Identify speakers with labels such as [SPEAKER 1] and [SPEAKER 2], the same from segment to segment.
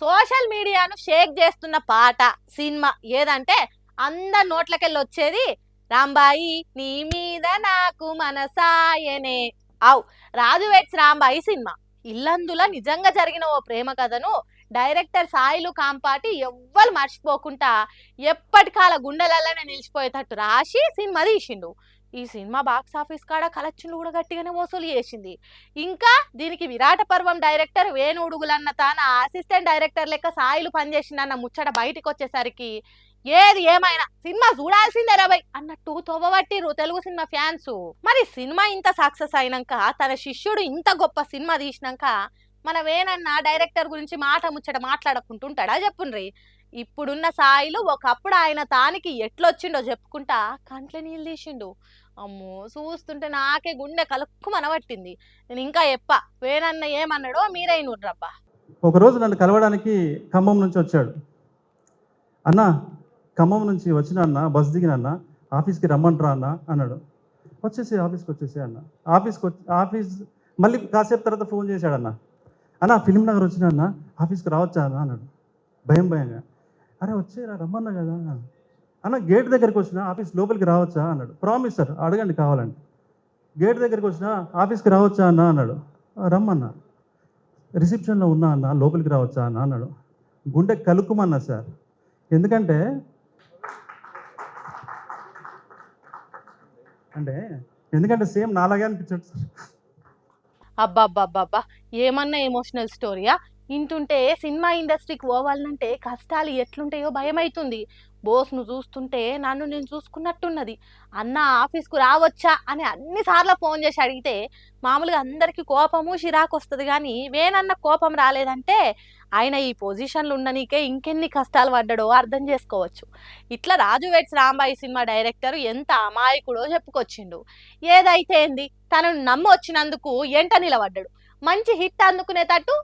[SPEAKER 1] Social మీడియాను షేక్ చేస్తున్న పాట సినిమా ఏదంటే అందరి నోట్లకెళ్ళి వచ్చేది రాంబాయి నీ మీద నాకు మనసాయనే. అవు రాజు వెడ్స్ రాంబాయి సినిమా. ఇల్లందుల నిజంగా జరిగిన ఓ ప్రేమ కథను డైరెక్టర్ సాయిలు కాంపాటి ఎవ్వరు మర్చిపోకుండా ఎప్పటికాల గుండెలలోనే నిలిచిపోయేటట్టు రాసి సినిమా తీసిండు. ఈ సినిమా బాక్స్ ఆఫీస్ కాడ కలెక్షన్లు కూడా గట్టిగానే వసూలు చేసింది. ఇంకా దీనికి విరాట పర్వం డైరెక్టర్ వేణుడుగులన్న తాన అసిస్టెంట్ డైరెక్టర్ లెక్క సాయిలు పనిచేసిందన్న ముచ్చట బయటికి వచ్చేసరికి ఏది ఏమైనా సినిమా చూడాల్సిందే రవై అన్నట్టు తోబవట్టిరు తెలుగు సినిమా ఫ్యాన్స్. మరి సినిమా ఇంత సక్సెస్ అయినాక, తన శిష్యుడు ఇంత గొప్ప సినిమా తీసినాక మన వేణన్న డైరెక్టర్ గురించి మాట ముచ్చట మాట్లాడకుంటుంటాడా చెప్పుండ్రి. ఇప్పుడున్న సాయిలు ఒకప్పుడు ఆయన తానికి ఎట్లొచ్చిండో చెప్పుకుంటా కంట్ల నీళ్ళు తీసిండు. అమ్మో చూస్తుంటే నాకే గుండె కలుక్కు మనవట్టింది. నేను ఇంకా వేణన్న ఏమన్నాడో మీరే నూర్రబ్బా.
[SPEAKER 2] ఒకరోజు నన్ను కలవడానికి ఖమ్మం నుంచి వచ్చాడు. అన్న ఖమ్మం నుంచి వచ్చిన అన్న బస్ దిగిన అన్న ఆఫీస్కి రమ్మంటారా అన్న అన్నాడు. ఆఫీస్కి వచ్చేసి అన్న ఆఫీస్ మళ్ళీ కాసేపు తర్వాత ఫోన్ చేశాడు. అన్న ఫిలిం నగర్ వచ్చిన అన్న ఆఫీస్కి రావచ్చా అన్న అన్నాడు భయంగా. అరే వచ్చేరా రమ్మన్నా కదా అన్న. గేట్ దగ్గరికి వచ్చిన ఆఫీస్ లోపలికి రావచ్చా అన్నాడు. ప్రామిస్ సార్ అడగండి కావాలండి. గేట్ దగ్గరికి వచ్చిన ఆఫీస్కి రావచ్చా అన్న అన్నాడు. రమ్మన్నా. రిసెప్షన్లో ఉన్నా అన్న లోపలికి రావచ్చా అన్న అన్నాడు. గుండె కలుక్కుమన్నా సార్. ఎందుకంటే సేమ్ నాలాగే అనిపించాడు సార్.
[SPEAKER 1] అబ్బాబ్బాబ్బా ఏమన్నా ఎమోషనల్ స్టోరీయా. ఇంటుంటే సినిమా ఇండస్ట్రీకి పోవాలంటే కష్టాలు ఎట్లుంటాయో భయమవుతుంది. బోస్ను చూస్తుంటే నన్ను నేను చూసుకున్నట్టున్నది. అన్న ఆఫీస్కు రావచ్చా అని అన్నిసార్లు ఫోన్ చేసి అడిగితే మామూలుగా అందరికీ కోపము చిరాకు వస్తుంది, కానీ వేనన్న కోపం రాలేదంటే ఆయన ఈ పొజిషన్లు ఉండనీకే ఇంకెన్ని కష్టాలు పడ్డాడో అర్థం చేసుకోవచ్చు. ఇట్లా రాజు వెడ్స్ రాంబాయి సినిమా డైరెక్టర్ ఎంత అమాయకుడో చెప్పుకొచ్చిండు. ఏదైతే ఏంది తనను నమ్మి వచ్చినందుకు ఎంట నిలబడ్డాడు. మంచి హిట్ అందుకునేటట్టు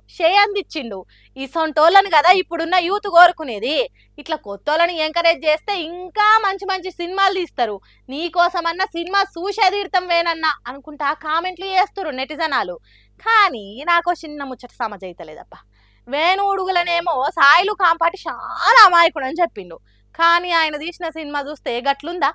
[SPEAKER 1] అందించిండు. ఈ సొంటోళ్ళను కదా ఇప్పుడున్న యూత్ కోరుకునేది. ఇట్లా కొత్తోళ్ళని ఎంకరేజ్ చేస్తే ఇంకా మంచి మంచి సినిమాలు తీస్తారు. నీకోసమన్నా సినిమా చూసే తీర్థం వేనన్నా అనుకుంటా కామెంట్లు చేస్తారు నెటిజనాలు. కానీ నాకు చిన్న ముచ్చట సమజైతలేదప్ప. వేణు ఉడుగులనేమో సాయిలు కాంపాటి చాలా అమాయకుడు అని చెప్పిండు. కానీ ఆయన తీసిన సినిమా చూస్తే గట్లుందా,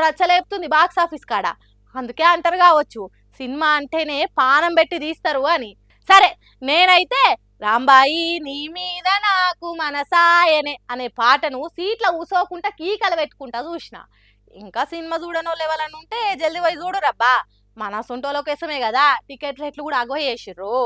[SPEAKER 1] రచ్చలేపుతుంది బాక్స్ ఆఫీస్ కాడ. అందుకే అంటారు కావచ్చు సినిమా అంటేనే పానం పెట్టి తీస్తారు అని. సరే నేనైతే రాంబాయి నీ మీద నాకు మనసాయనే అనే పాటను సీట్ల ఊసోకుంటా కీకలు పెట్టుకుంటా చూసిన. ఇంకా సినిమా చూడనో లెవెలని ఉంటే జల్దీ పోయి చూడు రబ్బా. మన సొంటోళ్ళ కోసమే కదా టికెట్ రేట్లు కూడా అగో చేసిర్రు.